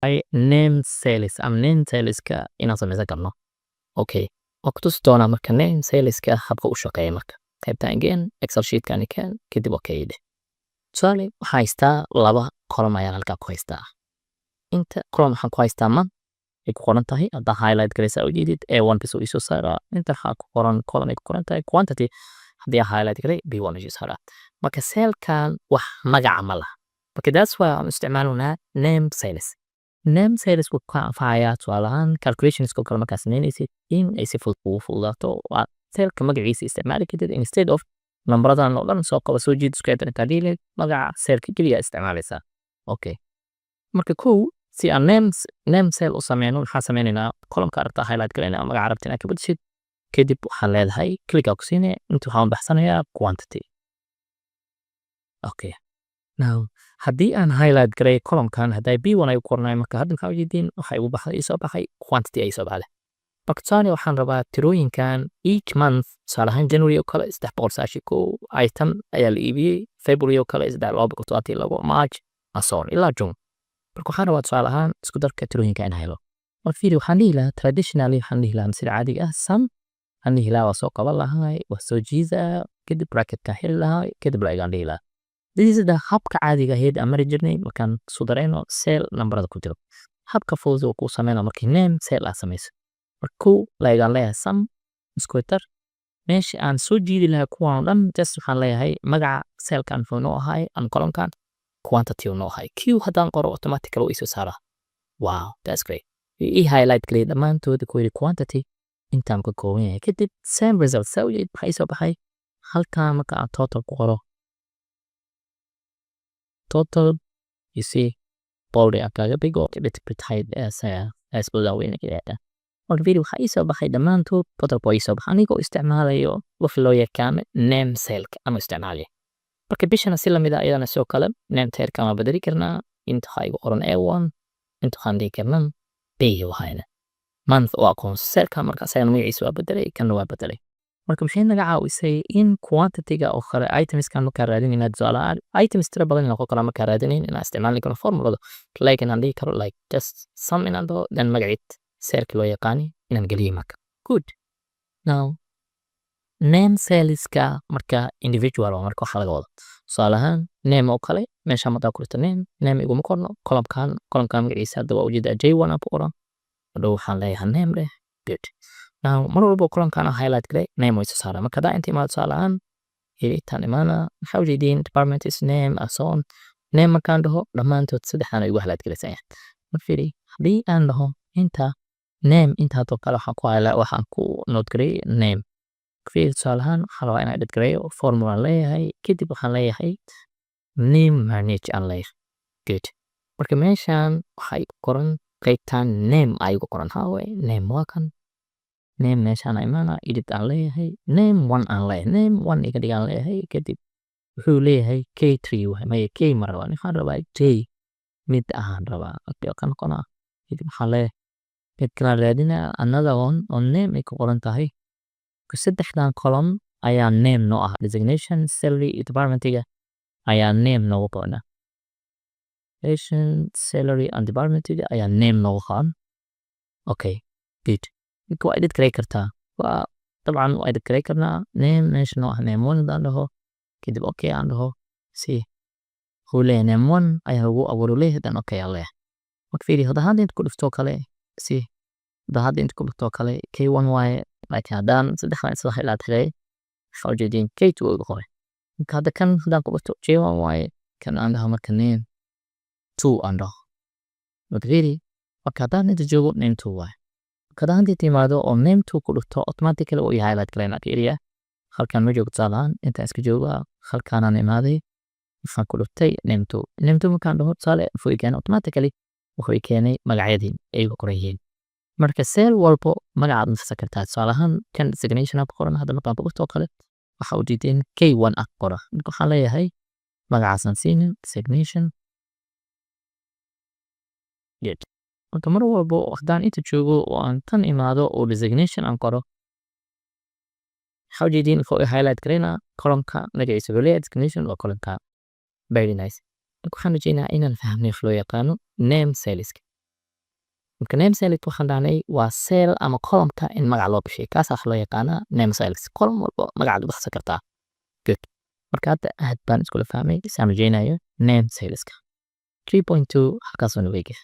ay name sales ama name saleska inaan samaysan karno. Okay, waan ku tusi doonaa marka name saleska habka u shaqeeya marka. Qaybtaan again Excel sheet-kani keen kadib okay dheh. Tusaale waxaa haystaa laba column ayaan halkaa ku haystaa. Inta column waxaan ku haystaa month ay ku qoran tahay haddaa highlight garaysaa u jeedid A1 bis uu isoo saaraa. Inta waxaa ku qoran column ay ku qoran tahay quantity haddii aan highlight garay B1 isoo saaraa. Marka cellkan wax magaca ma laha. Marka that's why aan isticmaalnaa name sales. Name sales wuxuu ka anfacayaa tusaale ahaan calculations koo kale markaa samaynaysid in ay si fudud kugu fududaato waa cellka magaciisa isticmaali kartid instead of numberadan oo dhan soo qaba soo jiid isku xidhan intaa dhiili magaca cellka keliya isticmaalaysaa. Okay. Marka kow si aan name cell u sameyno waxaan sameynaynaa column-ka aragtaa highlight garaynaa magaca rabta inaad ka bedeshid kadib waxaan leedahay click aan ku siinaya inta waxaan baxsanayaa quantity. Okay. Now haddii aan highlight garay column-kan hadday B1 ay u qornay marka hadda maxaa ujeediin waxa igu baxday isoo baxay quantity ay soo baxday. Marka tusaale waxaan rabaa tirooyinkan each month tusaale ahaan January oo kale 391 item ayaa la iibiyey, February oo kale 272 March asoon ilaa June. marka waxaan rabaa tusaale ahaan isku darka tirooyinka in helo. Marka fiiri waxaan dhihi lahaa traditionally waxaan dhihi lahaa sida caadiga ah sum aan dhihi lahaa waa soo qaban lahaa waa soo jiidaa kadib bracket-ka xiri lahaa kadib la egaan dhihi lahaa. This is the habka caadiga ahayd aan mari jirnay markaan isku darayno cell nambarada ku jiro. Habka fudud oo kuu sameynaa markii name cell aad samayso. Marka kow la egaan leeyahay sum isku dar meesha aan soo jiidi lahaa kuwaan oo dhan just waxaan leeyahay magaca cellkan wuxuu noo ahay aan column-kan quantity noo ahay. Q haddaan qoro automatically wuu isoo saaraa. Wow, that's great. I highlight garay dhammaantood ku yiri quantity intaan ka kooban yahay kadib same result saa u jeed waxay soo baxay halkaan marka aan total ku qoro total you see bold akaga big or a bit high as well weyn kida. Marka video waxay soo baxay dhammaantood total way soo baxay anigoo isticmaalayo wax loo yaqaan name cell ama isticmaalayo. Marka bishana si lamid ah ayadana soo kale name cell kama bedeli karnaa inta waxay qoran A1 inta waxaan dhihi karnaa B waxayna month oo aqoon cellka marka saynu magaciisa waa bedelay kan waa bedelay. Marka maxay naga caawisay in quantity-ga oo kale items-kan markaa raadinayna tusaale items tira badan inaan kala markaa raadinayn inaan isticmaali karno formulada like inaan dhihi karo like just sum inaan dhaho then magaciid cellka loo yaqaani inaan geliyo marka. Good. Now name cellska marka individual oo marka waxa laga wado. Tusaale ahaan name oo kale meesha ma daa ku jirta name iguma qorno column-kan magaciisa hadda waa ujeedaa J1 aan ku qoran. Hadhow waxaan leeyahay name leh. Good. Now mar walba column-kan highlight garay name way soo saaraa. Marka daa inta imaado tusaale ahaan intaan imaana waxaa ujeediin department is name and so on. Name markaan dhaho dhammaantood saddexdan ay ugu highlight garaysan yahay. Marka fiiri haddii aan dhaho inta name inta hadoo kale waxaan ku note garay name. Fiiri tusaale ahaan waxaa rabaa inaan edit gareeyo formula leeyahay kadib waxaan leeyahay name manage aan leeyahay. Good. Marka meeshaan waxay qoran qaybtaan name ay ugu qoran hawe name waa kan name meeshaan imaana edit aan leeyahay name 1 aan leeyahay name 1 iga dhigaan leeyahay kadib wuxuu leeyahay K3 waxa ma K mar rabaa waxaan rabaa J mid aan rabaa okay kan qona kadib waxaan leeyahay mid kala raadina another one on name ay ku qoran tahay saddexdan column ayaa name noo ah designation salary department-iga ayaa name noogu qornaa. Salary and department-iga ayaa name noogu qoran. Okay, good. Marka waa edit garay kartaa. Waa dabcan waa edit garay karnaa name meesha noo ah name 1 aan dhaho kadib okay aan dhaho si wuxuu leeyahay name 1 ayaa ugu abuuro leeyahay dan okay aan leeyahay. Marka fiiri hadda hadda inta ku dhufto kale si hadda hadda inta ku dhufto kale K1 waaye like haddaan saddexdan isla highlight garay waxaa ujeediin K2 ugu qoray. Marka hadda kan haddaan ku dhufto J1 waaye kan aan dhaho marka name 2 aan dhaho. Marka fiiri marka haddaan inta joogo name 2 waaye. Marka haddaan inta timaado oo name 2 ku dhufto automatically uu highlight garay marka area halkan ma joogto tusaale inta iska jooga halkaan aan imaaday waxaan ku dhuftay name 2. Name 2 markaan dhaho tusaale wuxuu keenay automatically wuxuu keenay magacyadii ay ugu qoran yihiin. Marka cell walbo magacaad nafsa kartaa tusaale ahaan kan designation aad qoran hadda markaan ku dhufto kale waxa uu diideen K1 aad qora. Marka waxaan leeyahay magacaasan siinin designation. Good. Marka mar walbo haddaan inta joogo oo aan tan imaado oo designation aan qoro waxa ujeediin wuxuu highlight garayna column-ka magaciisa wuxuu leeyahay designation waa column-ka. Very nice. Marka waxaan rajeynayaa inaan fahmay wax loo yaqaano name cellska. marka name select waxaan dhahnay waa cell ama column-ka in magac loo bixiyo kaas waxa loo yaqaanaa name select column walba magacaad u baxsan kartaa good marka hadda aad baan iskula fahmay isaan rajaynayo name saleska 3.2 halkaasoo na weega